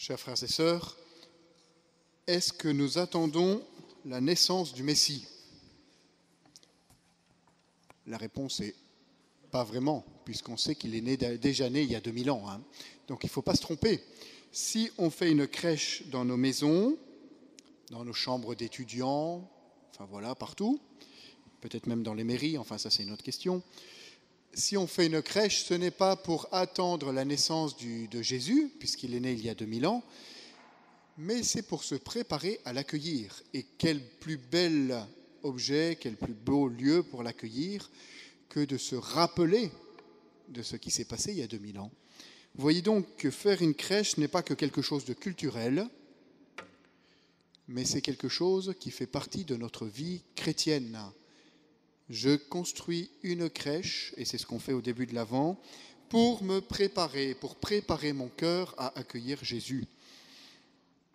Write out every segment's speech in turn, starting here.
Chers frères et sœurs, est-ce que nous attendons la naissance du Messie? La réponse est pas vraiment, puisqu'on sait qu'il est déjà né il y a 2000 ans. Donc il ne faut pas se tromper. Si on fait une crèche dans nos maisons, dans nos chambres d'étudiants, enfin voilà, partout, peut-être même dans les mairies, enfin ça c'est une autre question. Si on fait une crèche, ce n'est pas pour attendre la naissance de Jésus, puisqu'il est né il y a 2000 ans, mais c'est pour se préparer à l'accueillir. Et quel plus bel objet, quel plus beau lieu pour l'accueillir que de se rappeler de ce qui s'est passé il y a 2000 ans. Vous voyez donc que faire une crèche n'est pas que quelque chose de culturel, mais c'est quelque chose qui fait partie de notre vie chrétienne. Je construis une crèche, et c'est ce qu'on fait au début de l'Avent, pour me préparer, pour préparer mon cœur à accueillir Jésus.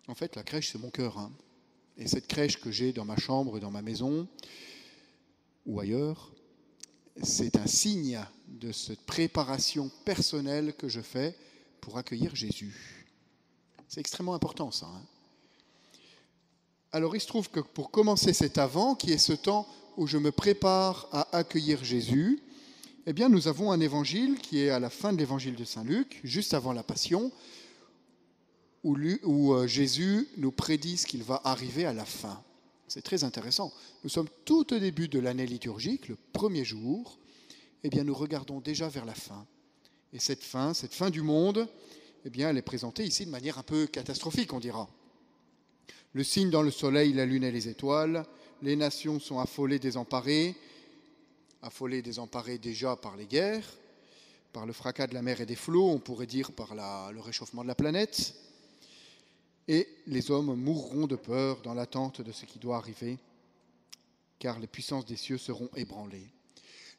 En fait, la crèche, c'est mon cœur. Et cette crèche que j'ai dans ma chambre, dans ma maison, ou ailleurs, c'est un signe de cette préparation personnelle que je fais pour accueillir Jésus. C'est extrêmement important, ça. Alors, il se trouve que pour commencer cet Avent, qui est ce temps où je me prépare à accueillir Jésus, eh bien, nous avons un évangile qui est à la fin de l'évangile de Saint Luc, juste avant la Passion, où Jésus nous prédit ce qu'il va arriver à la fin. C'est très intéressant. Nous sommes tout au début de l'année liturgique, le premier jour. Eh bien, nous regardons déjà vers la fin. Et cette fin du monde, eh bien, elle est présentée ici de manière un peu catastrophique, on dira. Le signe dans le soleil, la lune et les étoiles. Les nations sont affolées, désemparées déjà par les guerres, par le fracas de la mer et des flots, on pourrait dire par le réchauffement de la planète. Et les hommes mourront de peur dans l'attente de ce qui doit arriver, car les puissances des cieux seront ébranlées.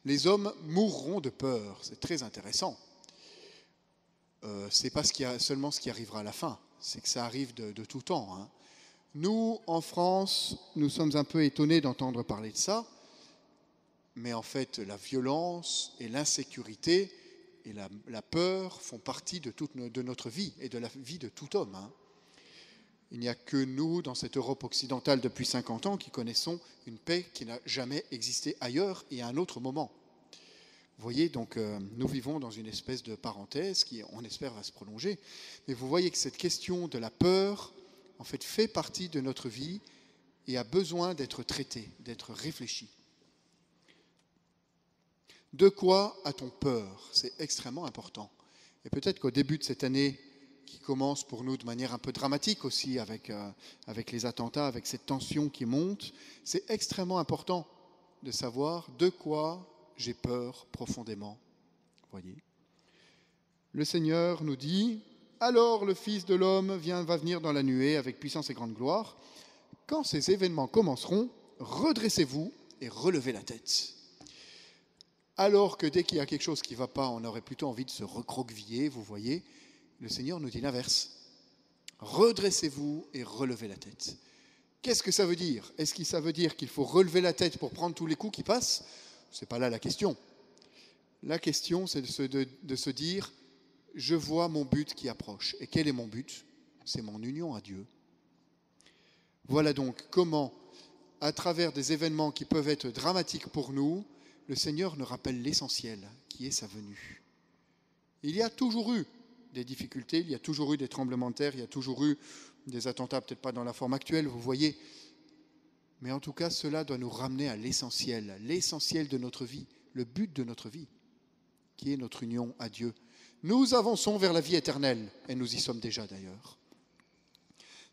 Les hommes mourront de peur, c'est très intéressant. C'est pas seulement ce qui arrivera à la fin, c'est que ça arrive de tout temps. Nous, en France, nous sommes un peu étonnés d'entendre parler de ça, mais en fait, la violence et l'insécurité et la peur font partie de notre vie et de la vie de tout homme. Il n'y a que nous, dans cette Europe occidentale depuis 50 ans, qui connaissons une paix qui n'a jamais existé ailleurs et à un autre moment. Vous voyez, donc, nous vivons dans une espèce de parenthèse qui, on espère, va se prolonger. Mais vous voyez que cette question de la peur, en fait, fait partie de notre vie et a besoin d'être traitée, d'être réfléchie. De quoi a-t-on peur? C'est extrêmement important. Et peut-être qu'au début de cette année, qui commence pour nous de manière un peu dramatique aussi, avec les attentats, avec cette tension qui monte, c'est extrêmement important de savoir de quoi j'ai peur profondément. Voyez. Le Seigneur nous dit, alors le Fils de l'homme va venir dans la nuée avec puissance et grande gloire. Quand ces événements commenceront, redressez-vous et relevez la tête. Alors que dès qu'il y a quelque chose qui ne va pas, on aurait plutôt envie de se recroqueviller, vous voyez, le Seigneur nous dit l'inverse. Redressez-vous et relevez la tête. Qu'est-ce que ça veut dire? Est-ce que ça veut dire qu'il faut relever la tête pour prendre tous les coups qui passent? Ce n'est pas là la question. La question, c'est de se dire, je vois mon but qui approche. Et quel est mon but? C'est mon union à Dieu. Voilà donc comment, à travers des événements qui peuvent être dramatiques pour nous, le Seigneur nous rappelle l'essentiel, qui est sa venue. Il y a toujours eu des difficultés, il y a toujours eu des tremblements de terre, il y a toujours eu des attentats, peut-être pas dans la forme actuelle, vous voyez. Mais en tout cas, cela doit nous ramener à l'essentiel de notre vie, le but de notre vie, qui est notre union à Dieu. Nous avançons vers la vie éternelle, et nous y sommes déjà d'ailleurs.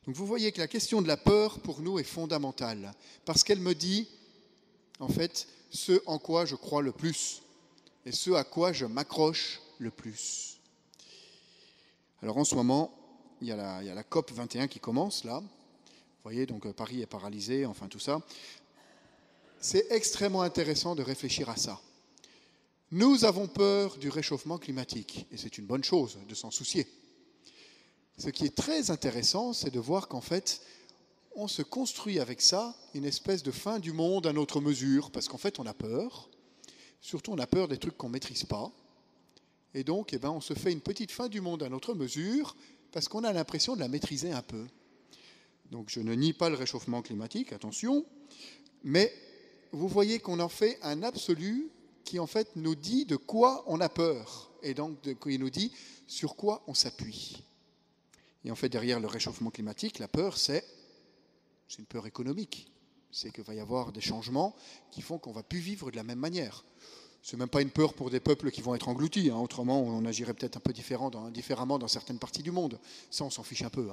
Donc vous voyez que la question de la peur, pour nous, est fondamentale, parce qu'elle me dit, en fait, ce en quoi je crois le plus, et ce à quoi je m'accroche le plus. Alors en ce moment, il y a la COP 21 qui commence là. Vous voyez, donc Paris est paralysé, enfin tout ça. C'est extrêmement intéressant de réfléchir à ça. Nous avons peur du réchauffement climatique, et c'est une bonne chose de s'en soucier. Ce qui est très intéressant, c'est de voir qu'en fait, on se construit avec ça une espèce de fin du monde à notre mesure, parce qu'en fait, on a peur. Surtout, on a peur des trucs qu'on ne maîtrise pas. Et donc, on se fait une petite fin du monde à notre mesure, parce qu'on a l'impression de la maîtriser un peu. Donc je ne nie pas le réchauffement climatique, attention, mais vous voyez qu'on en fait un absolu qui en fait nous dit de quoi on a peur, et donc il nous dit sur quoi on s'appuie. Et en fait derrière le réchauffement climatique, la peur c'est une peur économique. C'est qu'il va y avoir des changements qui font qu'on ne va plus vivre de la même manière. Ce n'est même pas une peur pour des peuples qui vont être engloutis. Autrement, on agirait peut-être un peu différemment dans certaines parties du monde. Ça, on s'en fiche un peu.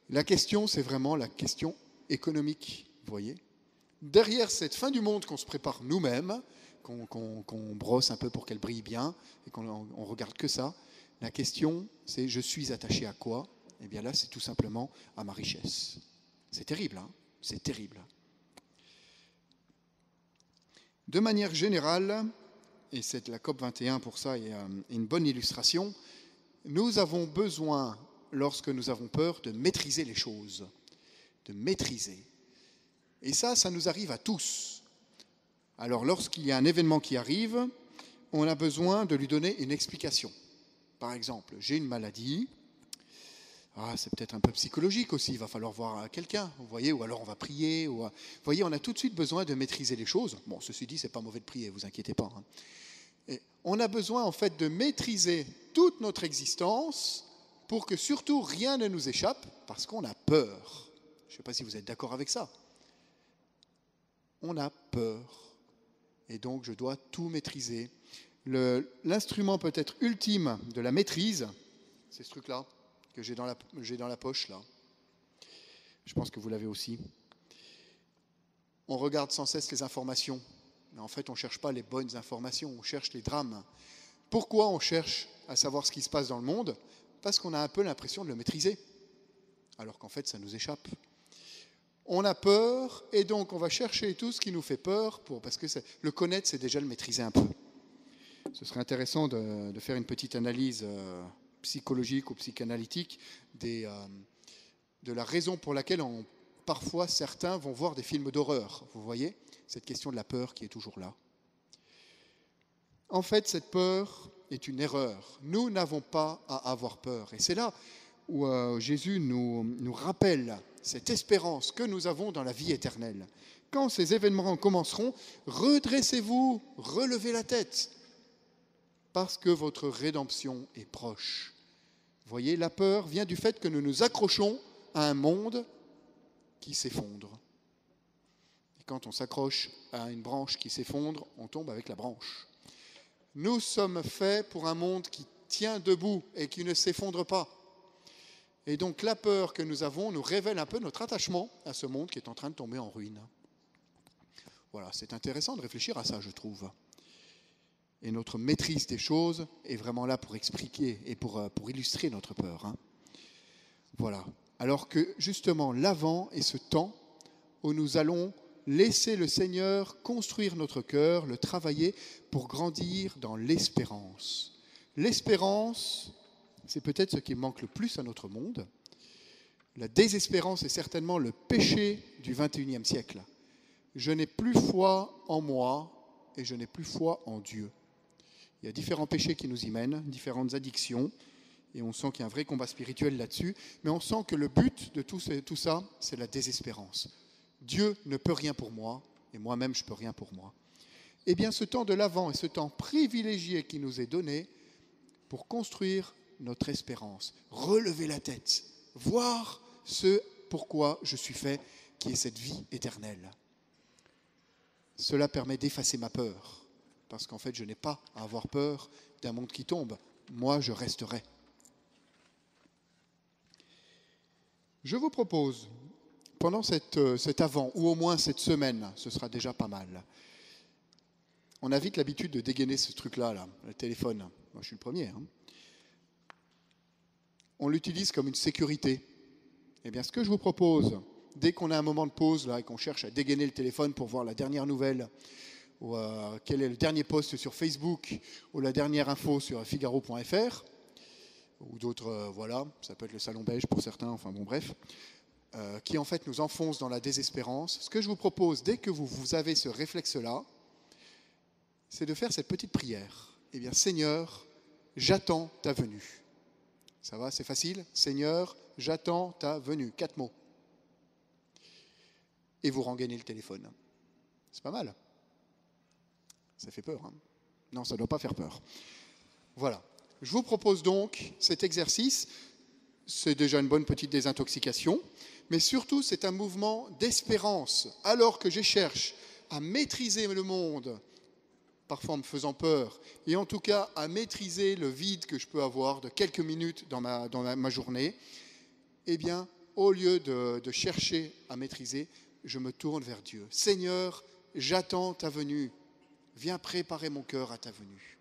La question, c'est vraiment la question économique, vous voyez. Derrière cette fin du monde qu'on se prépare nous-mêmes, qu'on brosse un peu pour qu'elle brille bien, et qu'on regarde que ça, la question, c'est je suis attaché à quoi? Eh bien là, c'est tout simplement à ma richesse. C'est terrible, c'est terrible. De manière générale, et c'est la COP21 pour ça est une bonne illustration, nous avons besoin, lorsque nous avons peur, de maîtriser les choses, de maîtriser. Et ça nous arrive à tous. Alors lorsqu'il y a un événement qui arrive, on a besoin de lui donner une explication. Par exemple, j'ai une maladie, c'est peut-être un peu psychologique aussi, il va falloir voir quelqu'un, vous voyez, ou alors on va prier. Vous voyez, on a tout de suite besoin de maîtriser les choses. Bon, ceci dit, c'est pas mauvais de prier, vous inquiétez pas. Et on a besoin en fait de maîtriser toute notre existence pour que surtout rien ne nous échappe, parce qu'on a peur. Je ne sais pas si vous êtes d'accord avec ça. On a peur. Et donc, je dois tout maîtriser. L'instrument peut-être ultime de la maîtrise, c'est ce truc-là, que j'ai dans la poche, là. Je pense que vous l'avez aussi. On regarde sans cesse les informations. Mais en fait, on ne cherche pas les bonnes informations, on cherche les drames. Pourquoi on cherche à savoir ce qui se passe dans le monde? Parce qu'on a un peu l'impression de le maîtriser, alors qu'en fait, ça nous échappe. On a peur, et donc on va chercher tout ce qui nous fait peur, parce que le connaître, c'est déjà le maîtriser un peu. Ce serait intéressant de faire une petite analyse psychologique ou psychanalytique de la raison pour laquelle parfois certains vont voir des films d'horreur. Vous voyez, cette question de la peur qui est toujours là. En fait, cette peur est une erreur. Nous n'avons pas à avoir peur. Et c'est là où Jésus nous rappelle cette espérance que nous avons dans la vie éternelle. Quand ces événements commenceront, redressez-vous, relevez la tête, parce que votre rédemption est proche. Vous voyez, la peur vient du fait que nous nous accrochons à un monde qui s'effondre. Et quand on s'accroche à une branche qui s'effondre, on tombe avec la branche. Nous sommes faits pour un monde qui tient debout et qui ne s'effondre pas. Et donc la peur que nous avons nous révèle un peu notre attachement à ce monde qui est en train de tomber en ruine. Voilà, c'est intéressant de réfléchir à ça, je trouve. Et notre maîtrise des choses est vraiment là pour expliquer et pour illustrer notre peur. Voilà. Alors que justement, l'avant est ce temps où nous allons laisser le Seigneur construire notre cœur, le travailler pour grandir dans l'espérance. L'espérance, c'est peut-être ce qui manque le plus à notre monde. La désespérance est certainement le péché du XXIe siècle. Je n'ai plus foi en moi et je n'ai plus foi en Dieu. Il y a différents péchés qui nous y mènent, différentes addictions, et on sent qu'il y a un vrai combat spirituel là-dessus, mais on sent que le but de tout ça, c'est la désespérance. Dieu ne peut rien pour moi, et moi-même je ne peux rien pour moi. Eh bien, ce temps de l'Avent est ce temps privilégié qui nous est donné pour construire notre espérance, relever la tête, voir ce pourquoi je suis fait, qui est cette vie éternelle. Cela permet d'effacer ma peur, parce qu'en fait, je n'ai pas à avoir peur d'un monde qui tombe. Moi, je resterai. Je vous propose, pendant cet avant, ou au moins cette semaine, ce sera déjà pas mal, on a vite l'habitude de dégainer ce truc-là, le téléphone. Moi, je suis le premier. On l'utilise comme une sécurité. Eh bien, ce que je vous propose, dès qu'on a un moment de pause là, et qu'on cherche à dégainer le téléphone pour voir la dernière nouvelle, ou quel est le dernier post sur Facebook, ou la dernière info sur figaro.fr, ou d'autres, voilà, ça peut être le salon beige pour certains, enfin bon bref, qui en fait nous enfonce dans la désespérance. Ce que je vous propose, dès que vous avez ce réflexe-là, c'est de faire cette petite prière. Eh bien, Seigneur, j'attends ta venue. Ça va, c'est facile. Seigneur, j'attends ta venue. 4 mots. Et vous rengainez le téléphone. C'est pas mal. Ça fait peur, hein? Non, ça ne doit pas faire peur. Voilà. Je vous propose donc cet exercice. C'est déjà une bonne petite désintoxication, mais surtout c'est un mouvement d'espérance. Alors que je cherche à maîtriser le monde, parfois en me faisant peur, et en tout cas à maîtriser le vide que je peux avoir de quelques minutes dans ma journée, eh bien, au lieu de chercher à maîtriser, je me tourne vers Dieu. Seigneur, j'attends ta venue. Viens préparer mon cœur à ta venue.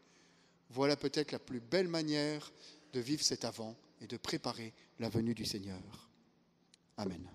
Voilà peut-être la plus belle manière de vivre cet Avent et de préparer la venue du Seigneur. Amen.